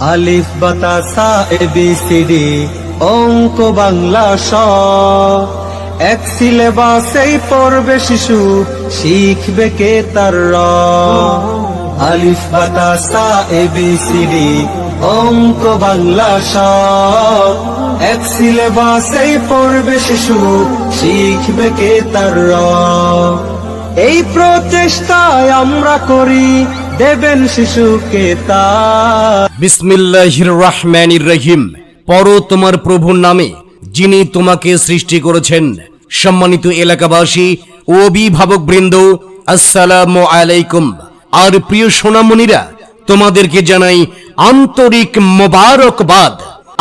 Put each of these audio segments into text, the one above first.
আলিফ বাতা সা A B C D অঙ্ক বাংলা স, এক সিলেবাসেই পড়বে শিশু, শিখবে কে তার র। আলিফ বাতা সা এ বি সি ডি অঙ্ক বাংলা স, এক সিলেবাসেই পড়বে শিশু, শিখবে কে তার র। এই প্রচেষ্টায় আমরা করি, দেবেন শিশুকে তা। বিসমিল্লাহির রহমানির রহিম। পড়ো তোমার প্রভুর নামে, যিনি তোমাকে সৃষ্টি করেছেন। সম্মানিত এলাকাবাসী ও অভিভাবক বৃন্দ, আসসালামু আলাইকুম। আর প্রিয় সোনামণিরা, তোমাদেরকে জানাই আন্তরিক মোবারকবাদ।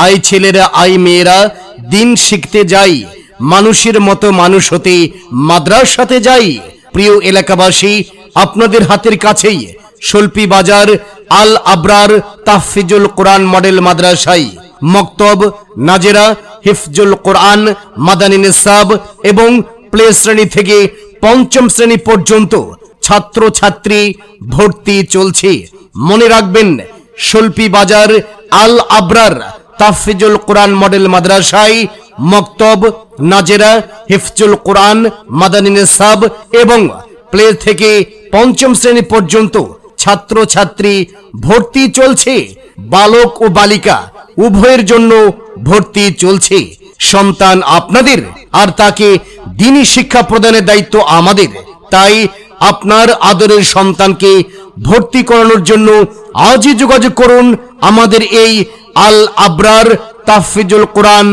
আই ছেলেরা, আই মেয়েরা, দিন শিখতে যাই, মানুষের মতো মানুষ হতে মাদ্রাসাতে যাই। প্রিয় এলাকাবাসী, আপনাদের হাতের কাছেই শোলপি বাজার আল আবরার তাহফিজুল কোরআন মডেল মাদ্রাসায় মক্তব, নাজেরা, হিফজুল কোরআন, মাদানী নিসাব এবং প্লে শ্রেণী থেকে পঞ্চম শ্রেণী পর্যন্ত ছাত্র ছাত্রী ভর্তি চলছে। মনে রাখবেন, শোলপি বাজার আল আবরার তাহফিজুল কোরআন মডেল মাদ্রাসায় মক্তব, নাজেরা, হিফজুল কোরআন, মাদানী নিসাব এবং প্লে থেকে পঞ্চম শ্রেণী পর্যন্ত ছাত্র ছাত্রী ভর্তি চলছে। বালক ও বালিকা উভয়ের জন্য ভর্তি চলছে। সন্তান আপনাদের, আর তাকে দ্বীনি শিক্ষা প্রদানের দায়িত্ব আমাদের। তাই আপনার আদরের সন্তানকে ভর্তি করানোর জন্য আজই যোগাযোগ করুন আমাদের এই আল আবরার তাহফিজুল কোরআন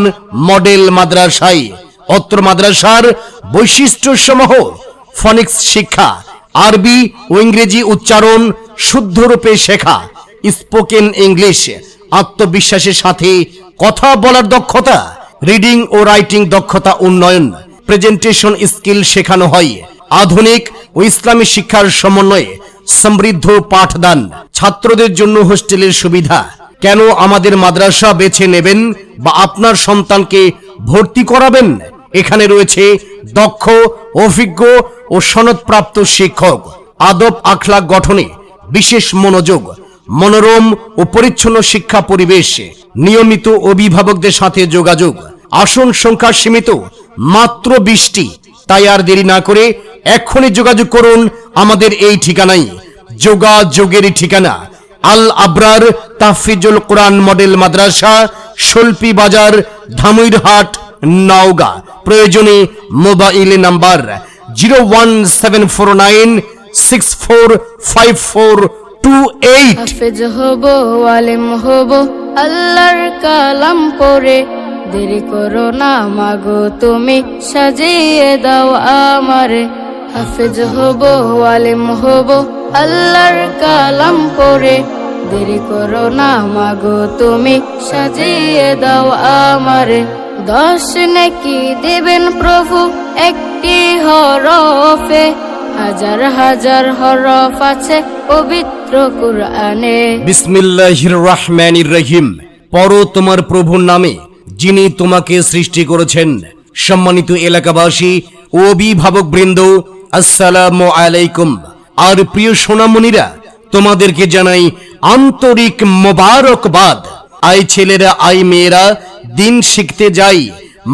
মডেল মাদ্রাসায়। অত্র মাদ্রাসার বৈশিষ্ট্যসমূহ: ফনিক্স শিক্ষা, আরবি ও ইংরেজি উচ্চারণ শুদ্ধরূপে শেখা, স্পোকেন ইংলিশ, আত্মবিশ্বাসের সাথে কথা বলার দক্ষতা, রিডিং ও রাইটিং দক্ষতা উন্নয়ন, প্রেজেন্টেশন স্কিল শেখানো হয়। আধুনিক ও ইসলামী শিক্ষার সমন্বয়ে সমৃদ্ধ পাঠদান। ছাত্রদের জন্য হোস্টেলের সুবিধা। কেন আমাদের মাদ্রাসা বেছে নেবেন বা আপনার সন্তানকে ভর্তি করাবেন? এখানে রয়েছে দক্ষ, অভিজ্ঞ ও সনদপ্রাপ্ত শিক্ষক। আদব আখলাক গঠনে বিশেষ মনোযোগ, মনোরম ও পরিচ্ছন্ন শিক্ষা পরিবেশ, নিয়মিত অভিভাবকদের সাথে যোগাযোগ। আসন সংখ্যা সীমিত, মাত্র 20টি। তাই আর দেরি না করে এখনই যোগাযোগ করুন আমাদের এই ঠিকানায়। যোগাযোগের ঠিকানা আল আবরার তাহফিজুল কোরআন মডেল মাদ্রাসা, শোলপি বাজার, ধামইরহাট, নওগাঁ। প্রয়োজনে মোবাইল নাম্বার 01749645428। হাফেজ হব, আলেম হব, আল্লাহর কালাম পড়ে। দেরি করো না মাগো তুমি, সাজিয়ে দাও আমারে। হাফেজ হব, আলেম হব, আল্লাহর কালাম পড়ে। দেরি করো না মাগো তুমি, সাজিয়ে দাও আমারে। 10 নেকি দেবেন প্রভু একটি হরফে, হাজার হাজার হরফ আছে পবিত্র কুরআনে। বিসমিল্লাহির রহমানির রহিম। পড়ো তোমার প্রভুর নামে, যিনি তোমাকে সৃষ্টি করেছেন। সম্মানিত এলাকাবাসী ও অভিভাবক বৃন্দ, আসসালামু আলাইকুম। আর প্রিয় সোনামণিরা, তোমাদেরকে জানাই আন্তরিক মোবারকবাদ। আই ছেলেরা, আই মেয়েরা, দিন শিখতে যাই,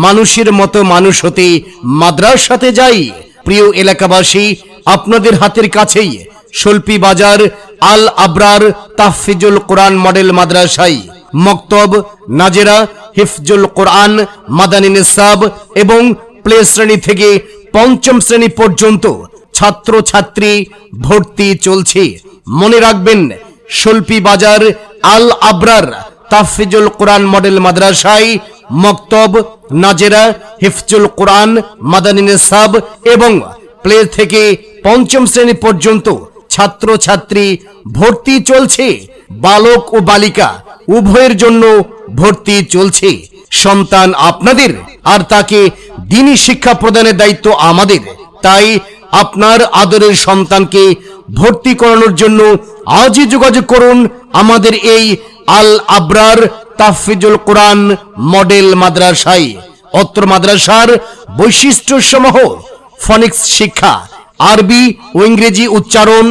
মানুষের মতো মানুষ হতে মাদ্রাসাতে যাই। প্রিয় এলাকাবাসী, আপনাদের হাতের কাছেই শোলপি বাজার আল আবরার তাহফিজুল কোরআন মডেল মাদ্রাসায় মক্তব, নাজেরা, হিফজুল কোরআন, মাদানী নিসাব এবং প্লে শ্রেণী থেকে পঞ্চম শ্রেণী পর্যন্ত ছাত্র ছাত্রী ভর্তি চলছে। মনে রাখবেন, শোলপি বাজার আল আবরার তাহফিজুল কোরআন মডেল মাদ্রাসায় মক্তব, নাজেরা, হিফজুল কোরআন, মাদানী নিসাব এবং প্লে থেকে পঞ্চম শ্রেণী পর্যন্ত ছাত্র ছাত্রী ভর্তি চলছে। বালক ও বালিকা উভয়ের জন্য ভর্তি চলছে। সন্তান আপনাদের, আর তাকে দ্বীনি শিক্ষা প্রদানের দায়িত্ব আমাদের। তাই আপনার আদরের সন্তানকে ভর্তি করানোর জন্য আজই যোগাযোগ করুন আমাদের এই আল আবরার তাহফিজুল কোরআন মডেল মাদ্রাসায়। অত্র মাদ্রাসার বৈশিষ্ট্যসমূহ: ফনিক্স শিক্ষা, আরবি ও ইংরেজি উচ্চারণ